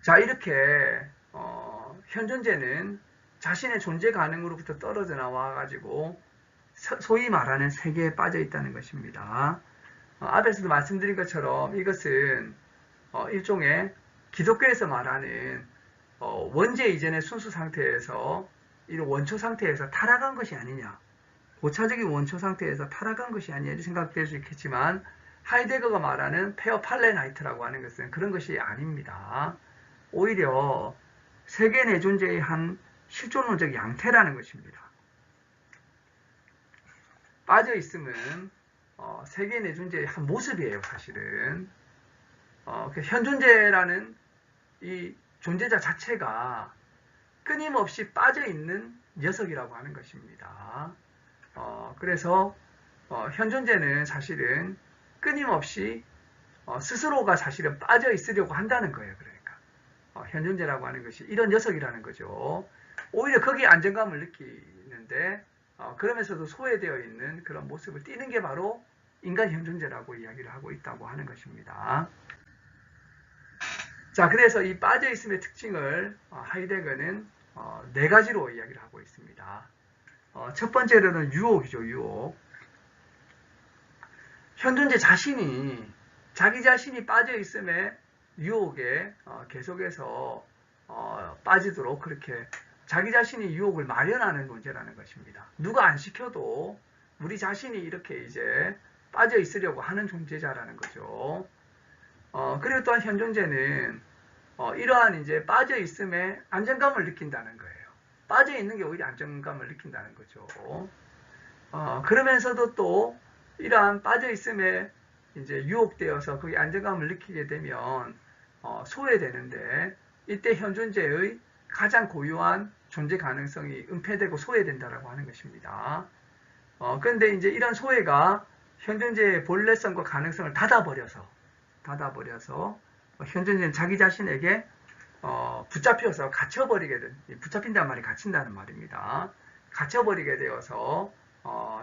자, 이렇게 현존재는 자신의 존재 가능으로부터 떨어져 나와가지고 소위 말하는 세계에 빠져 있다는 것입니다. 앞에서도 말씀드린 것처럼 이것은 일종의 기독교에서 말하는 원죄 이전의 순수 상태에서 이런 원초 상태에서 타락한 것이 아니냐, 고차적인 원초 상태에서 타락한 것이 아니냐 이렇게 생각될 수 있겠지만, 하이데거가 말하는 페어 팔레나이트라고 하는 것은 그런 것이 아닙니다. 오히려 세계 내존재의 한 실존론적 양태라는 것입니다. 빠져 있음은 세계 내존재의 한 모습이에요, 사실은. 현존재라는 이 존재자 자체가 끊임없이 빠져 있는 녀석이라고 하는 것입니다. 그래서 현존재는 사실은 끊임없이 스스로가 사실은 빠져 있으려고 한다는 거예요. 그러니까 현존재라고 하는 것이 이런 녀석이라는 거죠. 오히려 거기에 안정감을 느끼는데 그러면서도 소외되어 있는 그런 모습을 띠는 게 바로 인간 현존재라고 이야기를 하고 있다고 하는 것입니다. 자, 그래서 이 빠져있음의 특징을 하이데거는 네 가지로 이야기를 하고 있습니다. 첫 번째로는 유혹이죠, 유혹. 현존재 자신이 자기 자신이 빠져있음에 유혹에 계속해서 빠지도록 그렇게 자기 자신이 유혹을 마련하는 문제라는 것입니다. 누가 안 시켜도 우리 자신이 이렇게 이제 빠져 있으려고 하는 존재자라는 거죠. 그리고 또한 현존재는 이러한 이제 빠져 있음에 안정감을 느낀다는 거예요. 빠져 있는 게 오히려 안정감을 느낀다는 거죠. 그러면서도 또 이러한 빠져 있음에 이제 유혹되어서 거기 안정감을 느끼게 되면 소외되는데, 이때 현존재의 가장 고유한 존재 가능성이 은폐되고 소외된다라고 하는 것입니다. 그런데 이제 이런 소외가 현존재의 본래성과 가능성을 닫아버려서 현존재는 자기 자신에게 붙잡혀서 갇혀버리게 된, 붙잡힌다는 말이 갇힌다는 말입니다. 갇혀버리게 되어서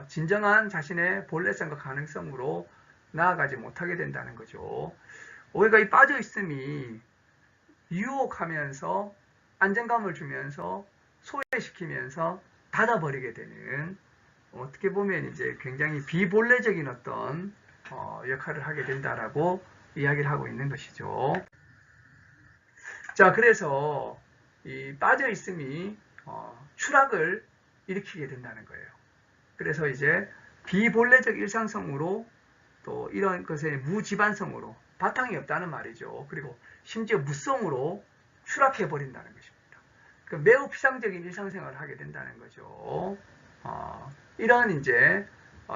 진정한 자신의 본래성과 가능성으로 나아가지 못하게 된다는 거죠. 우리가 이 빠져있음이 유혹하면서 안정감을 주면서 소외시키면서 닫아버리게 되는, 어떻게 보면 이제 굉장히 비본래적인 어떤 역할을 하게 된다라고 이야기를 하고 있는 것이죠. 자, 그래서 이 빠져있음이 추락을 일으키게 된다는 거예요. 그래서 이제 비본래적 일상성으로, 또 이런 것의 무지반성으로, 바탕이 없다는 말이죠. 그리고 심지어 무성으로 추락해버린다는 것입니다. 그러니까 매우 피상적인 일상생활을 하게 된다는 거죠. 이런 이제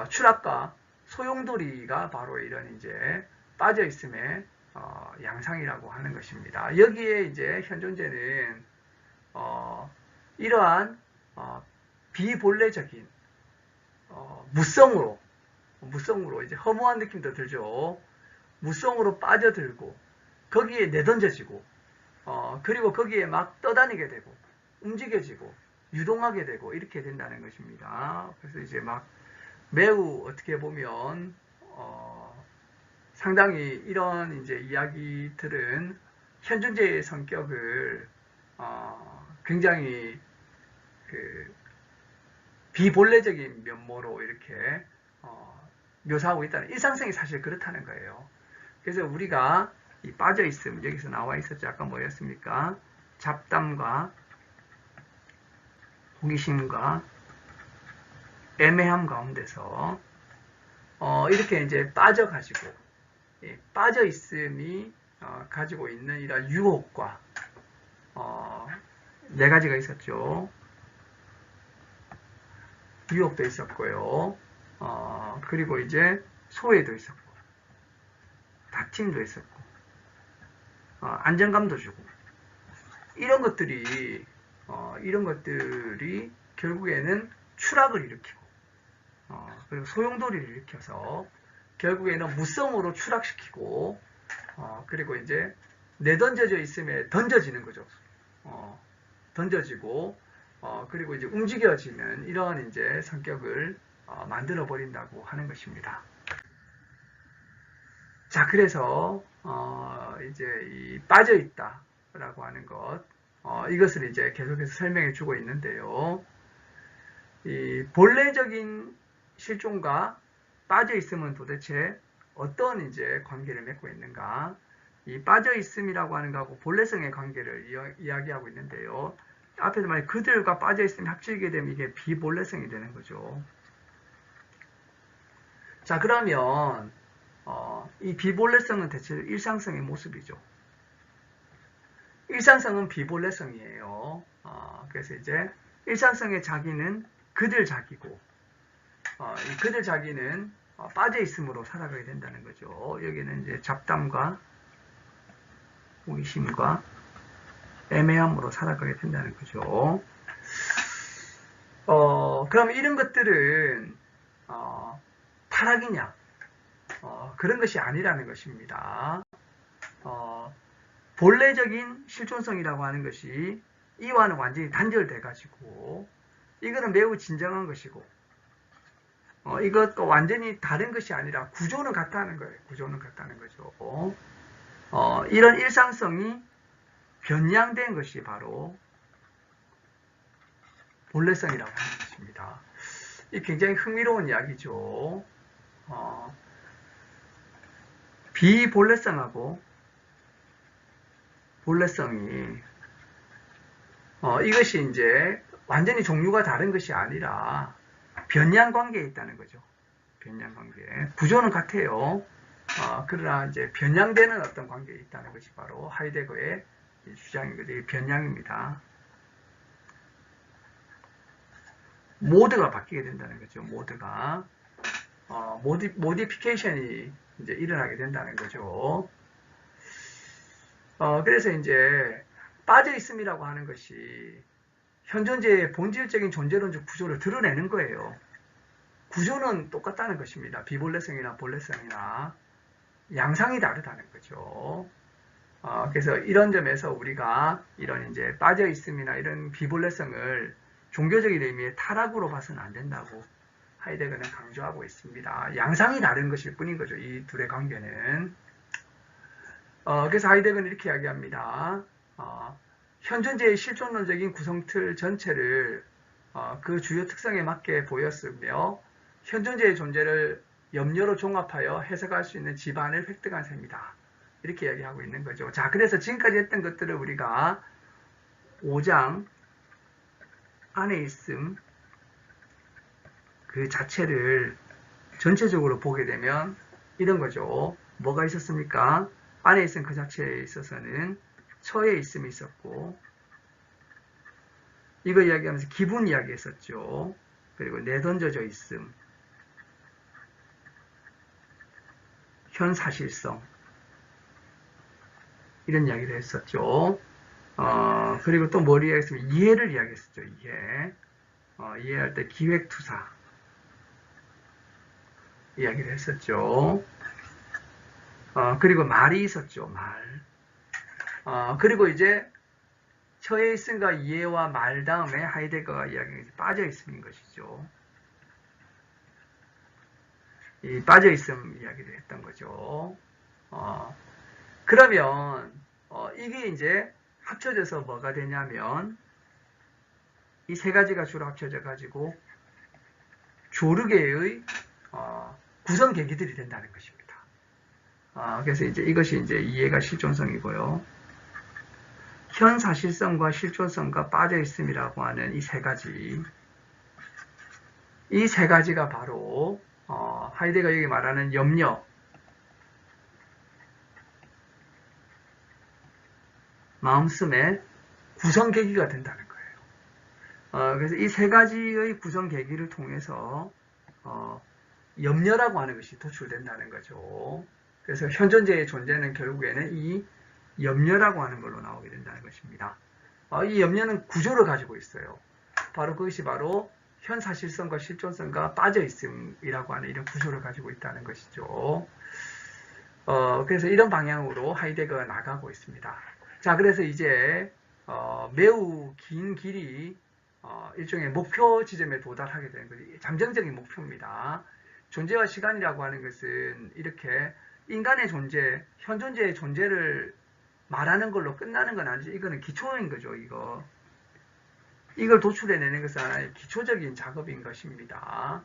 추락과 소용돌이가 바로 이런 이제 빠져있음의 양상이라고 하는 것입니다. 여기에 이제 현존재는 이러한 비본래적인 무성으로 이제 허무한 느낌도 들죠. 무성으로 빠져들고 거기에 내던져지고 그리고 거기에 막 떠다니게 되고 움직여지고 유동하게 되고 이렇게 된다는 것입니다. 그래서 이제 막 매우 어떻게 보면 상당히 이런 이제 이야기들은 현존재의 성격을 굉장히 그 비본래적인 면모로 이렇게 묘사하고 있다는, 일상성이 사실 그렇다는 거예요. 그래서 우리가 이 빠져있음, 여기서 나와 있었죠. 아까 뭐였습니까? 잡담과 호기심과 애매함 가운데서 이렇게 이제 빠져가지고, 빠져있음이 가지고 있는 이런 유혹과 네 가지가 있었죠. 유혹도 있었고요. 그리고 이제 소외도 있었고, 다툼도 있었고, 안정감도 주고, 이런 것들이 결국에는 추락을 일으키고, 그리고 소용돌이를 일으켜서 결국에는 무성으로 추락시키고, 그리고 이제 내던져져 있음에 던져지는 거죠. 던져지고, 그리고 이제 움직여지는 이런 이제 성격을 만들어 버린다고 하는 것입니다. 자, 그래서 이제 이 빠져 있다, 라고 하는 것, 이것을 이제 계속해서 설명해 주고 있는데요. 이 본래적인 실존과 빠져 있음은 도대체 어떤 이제 관계를 맺고 있는가? 이 빠져 있음이라고 하는 것하고 본래성의 관계를 이야기하고 있는데요. 앞에서 말해 그들과 빠져 있음이 합치게 되면 이게 비본래성이 되는 거죠. 자, 그러면 이 비본래성은 대체 일상성의 모습이죠. 일상성은 비본래성이에요. 그래서 이제 일상성의 자기는 그들 자기고, 이 그들 자기는 빠져 있음으로 살아가게 된다는 거죠. 여기는 이제 잡담과 호기심과 애매함으로 살아가게 된다는 거죠. 그럼 이런 것들은 타락이냐? 그런 것이 아니라는 것입니다. 본래적인 실존성이라고 하는 것이 이와는 완전히 단절돼 가지고 이거는 매우 진정한 것이고 이것도 완전히 다른 것이 아니라 구조는 같다는 거예요. 구조는 같다는 거죠. 이런 일상성이 변량된 것이 바로 본래성이라고 하는 것입니다. 이 굉장히 흥미로운 이야기죠. 비본래성하고 본래성이 이것이 이제 완전히 종류가 다른 것이 아니라 변량 관계에 있다는 거죠. 변량 관계. 구조는 같아요. 그러나 이제 변량되는 어떤 관계에 있다는 것이 바로 하이데거의 주장인 거죠. 이게 변량입니다. 모드가 바뀌게 된다는 거죠. 모드가 모디피케이션이 이제 일어나게 된다는 거죠. 그래서 이제 빠져 있음이라고 하는 것이 현존재의 본질적인 존재론적 구조를 드러내는 거예요. 구조는 똑같다는 것입니다. 비본래성이나 본래성이나 양상이 다르다는 거죠. 그래서 이런 점에서 우리가 이런 이제 빠져 있음이나 이런 비본래성을 종교적인 의미의 타락으로 봐서는 안 된다고 하이데거는 강조하고 있습니다. 양상이 다른 것일 뿐인 거죠. 이 둘의 관계는. 그래서 하이데거는 이렇게 이야기합니다. 현존재의 실존론적인 구성틀 전체를 그 주요 특성에 맞게 보였으며 현존재의 존재를 염려로 종합하여 해석할 수 있는 지반을 획득한 셈이다. 이렇게 이야기하고 있는 거죠. 자, 그래서 지금까지 했던 것들을 우리가 5장 안에 있음 그 자체를 전체적으로 보게 되면 이런 거죠. 뭐가 있었습니까? 안에 있음 그 자체에 있어서는 처에 있음이 있었고 이거 이야기하면서 기분 이야기했었죠. 그리고 내던져져 있음, 현사실성 이런 이야기를 했었죠. 그리고 또 뭘 이야기했으면 이해를 이야기했었죠. 이해할 때 기획투사 이야기를 했었죠. 그리고 말이 있었죠. 말. 그리고 이제 처에 있음과 이해와 말 다음에 하이데거가 이야기해서 빠져 있음인 것이죠. 이 빠져 있음 이야기를 했던 거죠. 그러면 이게 이제 합쳐져서 뭐가 되냐면 이 세 가지가 주로 합쳐져 가지고 조르게의 구성 계기들이 된다는 것입니다. 그래서 이제 이것이 이제 이해가 실존성이고요. 현 사실성과 실존성과 빠져 있음이라고 하는 이 세 가지. 이 세 가지가 바로 하이데거가 여기 말하는 염려, 마음씀의 구성 계기가 된다는 거예요. 그래서 이 세 가지의 구성 계기를 통해서 염려라고 하는 것이 도출된다는 거죠. 그래서 현존재의 존재는 결국에는 이 염려라고 하는 걸로 나오게 된다는 것입니다. 이 염려는 구조를 가지고 있어요. 바로 그것이 바로 현사실성과 실존성과 빠져 있음이라고 하는 이런 구조를 가지고 있다는 것이죠. 그래서 이런 방향으로 하이데거가 나가고 있습니다. 자, 그래서 이제 매우 긴 길이 일종의 목표 지점에 도달하게 되는 거죠. 잠정적인 목표입니다. 존재와 시간이라고 하는 것은 이렇게 인간의 존재, 현존재의 존재를 말하는 걸로 끝나는 건 아니죠. 이거는 기초인 거죠. 이걸 도출해내는 것은 하나의 기초적인 작업인 것입니다.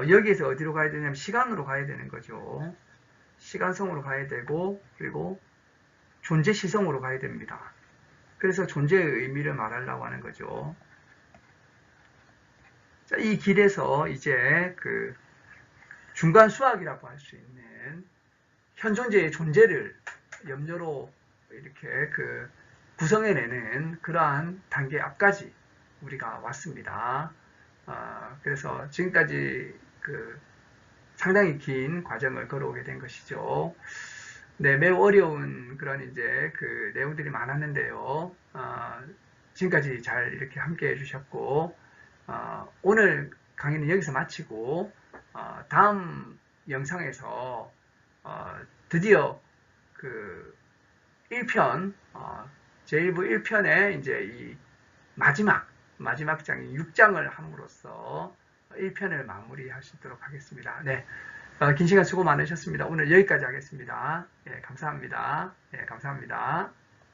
여기에서 어디로 가야 되냐면 시간으로 가야 되는 거죠. 시간성으로 가야 되고, 그리고 존재 시성으로 가야 됩니다. 그래서 존재의 의미를 말하려고 하는 거죠. 자, 이 길에서 이제 그 중간 수학이라고 할 수 있는 현존재의 존재를 염려로 이렇게 그 구성해내는 그러한 단계 앞까지 우리가 왔습니다. 그래서 지금까지 그 상당히 긴 과정을 걸어오게 된 것이죠. 네, 매우 어려운 그런 이제 그 내용들이 많았는데요. 지금까지 잘 이렇게 함께 해주셨고, 오늘 강의는 여기서 마치고, 다음 영상에서 드디어 그 1편, 제1부 1편의 이제 이 마지막 장인 6장을 함으로써 1편을 마무리하시도록 하겠습니다. 네. 긴 시간 수고 많으셨습니다. 오늘 여기까지 하겠습니다. 예, 감사합니다. 예, 감사합니다.